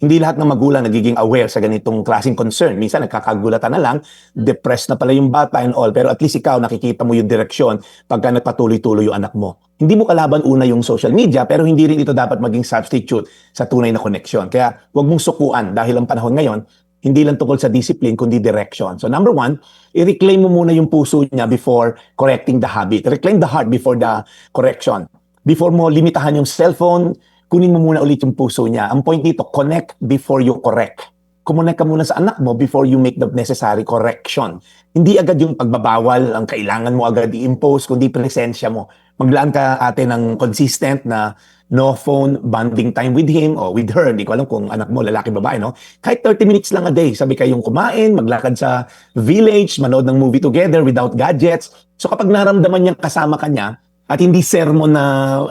Hindi lahat ng magulang nagiging aware sa ganitong klaseng concern. Minsan nagkakagulatan na lang, depressed na pala yung bata and all, pero at least ikaw nakikita mo yung direksyon pagka nagpatuloy-tuloy yung anak mo. Hindi mo kalaban una yung social media, pero hindi rin ito dapat maging substitute sa tunay na koneksyon. Kaya huwag mong sukuan dahil ang panahon ngayon, hindi lang tungkol sa discipline, kundi direction. So number one, i-reclaim mo muna yung puso niya before correcting the habit. Reclaim the heart before the correction. Before mo limitahan yung cellphone, kunin mo muna ulit yung puso niya. Ang point dito, connect before you correct. Kumonek ka muna sa anak mo before you make the necessary correction. Hindi agad yung pagbabawal ang kailangan mo agad i-impose, kundi presensya mo. Maglaan ka ate ng consistent na no phone bonding time with him or with her. Hindi ko alam kung anak mo, lalaki, babae, no? Kahit 30 minutes lang a day. Sabi kayong kumain, maglakad sa village, manood ng movie together without gadgets. So kapag naramdaman niyang kasama ka niya, at hindi sermon na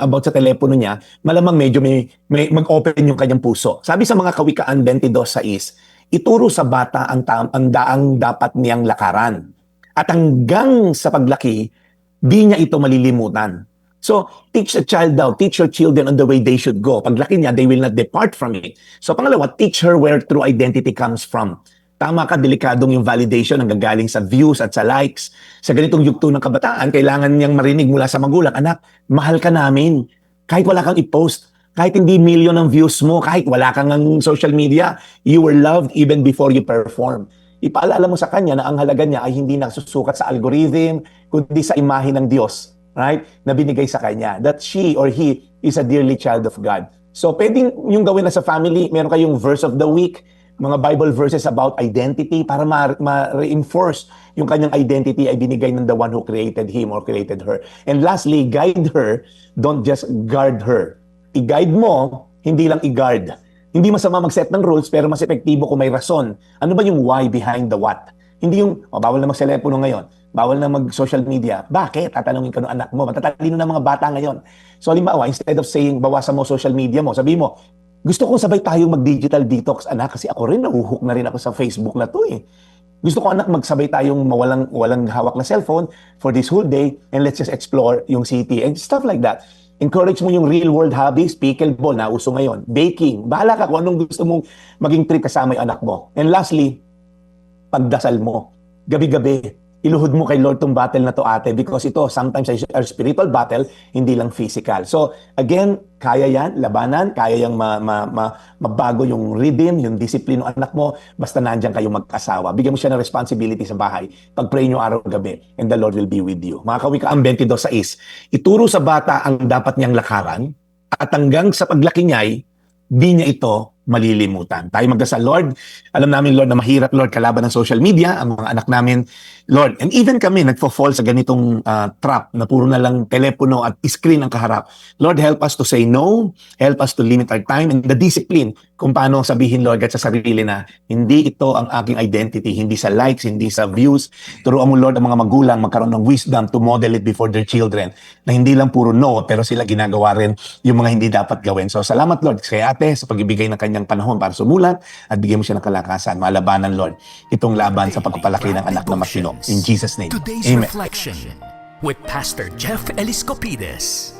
about sa telepono niya, malamang medyo may mag-open yung kanyang puso. Sabi sa mga Kawikaan 22:6, ituro sa bata ang daang dapat niyang lakaran. At hanggang sa paglaki, di niya ito malilimutan. So, teach a child daw, teach your children on the way they should go. Paglaki niya, they will not depart from it. So, pangalawa, teach her where true identity comes from. Tama ka, delikadong yung validation ang gagaling sa views at sa likes. Sa ganitong yugto ng kabataan, kailangan niyang marinig mula sa magulang, anak, mahal ka namin. Kahit wala kang i-post, kahit hindi million ang views mo, kahit wala kang ang social media, you were loved even before you perform. Ipaalala mo sa kanya na ang halaga niya ay hindi nasusukat sa algorithm, kundi sa imahe ng Diyos, right? Na binigay sa kanya. That she or he is a dearly child of God. So, pwedeng yung gawin na sa family, meron kayong verse of the week, mga Bible verses about identity para ma-reinforce yung kanyang identity ay binigay ng the one who created him or created her. And lastly, guide her, don't just guard her. I-guide mo, hindi lang i-guard. Hindi masama mag-set ng rules, pero mas epektibo kung may rason. Ano ba yung why behind the what? Hindi yung, bawal na mag-telepono ngayon, bawal na mag-social media. Bakit? Tatanungin ka ng anak mo. Matatalino na mga bata ngayon. So, halimbawa, instead of saying, bawasan mo social media mo, sabi mo, gusto ko sabay tayong mag-digital detox, anak, kasi ako rin, nahuhook na rin ako sa Facebook na to eh. Gusto ko, anak, magsabay tayong walang hawak na cellphone for this whole day and let's just explore yung city and stuff like that. Encourage mo yung real-world hobbies, pickleball, na uso ngayon, baking. Bahala ka kung anong gusto mong maging trip kasama yung anak mo. And lastly, pagdasal mo. Gabi-gabi, iluhod mo kay Lord tong battle na to ate because ito sometimes ay spiritual battle, hindi lang physical. So again, kaya yan, labanan, kaya yang mabago yung rhythm, yung discipline ng anak mo, basta nandiyan kayo mag-asawa. Bigyan mo siya ng responsibility sa bahay. Pag-pray nyo araw-gabi and the Lord will be with you. Mga Kawikaan 22:6, ituro sa bata ang dapat niyang lakaran at hanggang sa paglaki niya'y di niya ito malilimutan. Tayo magdasal, Lord. Alam namin, Lord, na mahirap, Lord, kalaban ng social media, ang mga anak namin, Lord. And even kami, nagfo-fall sa ganitong trap na puro na lang telepono at screen ang kaharap. Lord, help us to say no. Help us to limit our time and the discipline kung paano sabihin, Lord, at sa sarili na hindi ito ang aking identity, hindi sa likes, hindi sa views. Turuan mo, Lord, ang mga magulang magkaroon ng wisdom to model it before their children na hindi lang puro no, pero sila ginagawa rin yung mga hindi dapat gawin. So, salamat, Lord, kay ate sa pagbibigay ng kanyang panahon para sumulat at bigyan mo siya ng kalakasan. Malabanan, Lord, itong laban sa pagpapalaki ng anak na matino. In Jesus' name, Today's Amen. Reflection with Pastor Jeff Eliscopides.